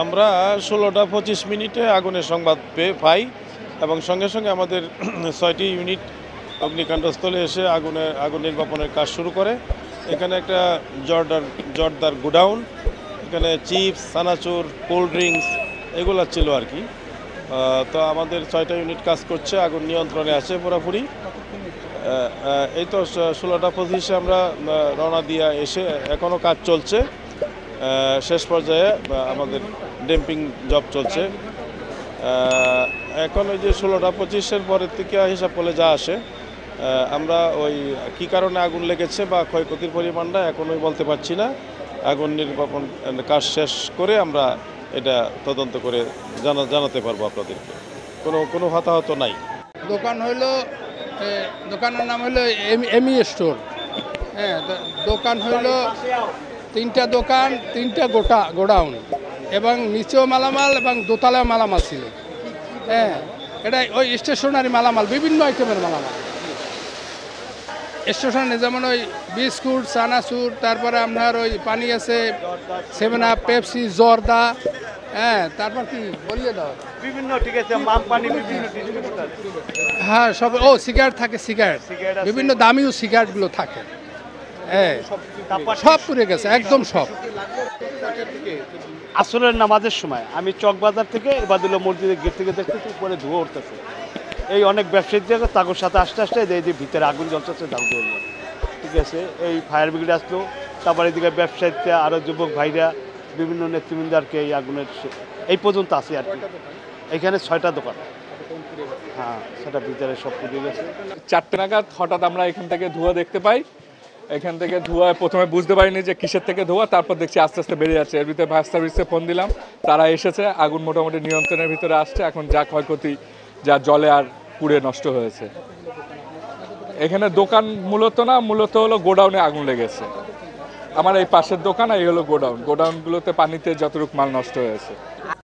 আমরা 16টা 25 মিনিটে আগুনের সংবাদ পাই এবং সঙ্গে সঙ্গে আমাদের 6টি ইউনিট অগ্নিকাণ্ডস্থলে এসে আগুন নির্বাপনের কাজ শুরু করে। এখানে একটা জর্দার গোডাউন, এখানে চিপস, চানাচুর, কোল্ড ড্রিঙ্কস এগুলো ছিল আর কি। তো আমাদের 6টা ইউনিট কাজ করছে, আগুন নিয়ন্ত্রণে আছে পুরোপুরি। এই তো 16টা 25 আমরা রওনা দিয়ে এসে এখনও কাজ চলছে। শেষ পর্যায়ে আমাদের ডেম্পিং জব চলছে। এখন ওই যে 16টা 25-এর পরের থেকে হিসাব করলে যা আসে, আমরা ওই কী কারণে আগুন লেগেছে বা ক্ষয়ক্ষতির পরিমাণটা এখনই বলতে পারছি না। আগুন নির্বাপন কাজ শেষ করে আমরা এটা তদন্ত করে জানাতে পারবো আপনাদেরকে। কোনো হতাহত নাই। দোকান হইলো দোকানের নাম হলো এমি স্টোর। হ্যাঁ, দোকান হইলো 3টা দোকান, 3টা গোডাউন এবং নিচেও মালামাল এবং দোতলায় মালামাল ছিল। হ্যাঁ, এটা ওই স্টেশনারি মালামাল, বিভিন্ন আইটেমের মালামাল স্টেশনে, যেমন ওই বিস্কুট, চানাচুর, তারপরে আপনার ওই পানি আছে, 7 আপ, পেপসি, জর্দা। হ্যাঁ, তারপর কি বলিয়ে দাও বিভিন্ন, ঠিক আছে, মাম পানি বিভিন্ন ডিস্ট্রিবিউটর। হ্যাঁ, সব সিগারেট থাকে, সিগারেট বিভিন্ন দামিও সিগারেটগুলো থাকে। হ্যাঁ, সব পুড়ে গেছে, একদম সব। আসরের নামাজের সময় আমি চকবাজার থেকে এবাদুল্লাহ মসজিদের গেট থেকে দেখতেছি উপরে ধোঁয়া উঠতেছে। এই অনেক ব্যবসায়িক জায়গা তাদের সাথে আস্তে আস্তে এই যে ভিতরে আগুন জ্বলতেছে, দাউদ হয়ে গেল। ঠিক আছে, এই ফায়ার ব্রিগেড আসলো, তারপরে এদিকে ব্যবসায়ীতে আরও যুবক ভাইরা বিভিন্ন নেতৃবৃন্দ আর কি এই আগুনের এই পর্যন্ত আছে আর কি। এখানে 6টা দোকান, হ্যাঁ, সেটা ভিতরে সব পুড়ে গেছে। 4টে নাগাদ হঠাৎ আমরা এখান থেকে ধোঁয়া দেখতে পাই। এখান থেকে ধোঁয়া প্রথমে বুঝতে পারিনি যে কিসের থেকে ধোঁয়া, তারপর দেখছি আস্তে আস্তে বেড়ে যাচ্ছে। এর ভিতরে ফায়ার সার্ভিসে ফোন দিলাম, তারা এসেছে, আগুন মোটামুটি নিয়ন্ত্রণের ভিতরে আসছে। এখন যা ক্ষয়ক্ষতি, যা জলে আর পুড়ে নষ্ট হয়েছে। এখানে দোকান মূলত হলো গোডাউনে আগুন লেগেছে। আমার এই পাশের দোকান আর এই হলো গোডাউনগুলোতে পানিতে যতটুকু মাল নষ্ট হয়েছে।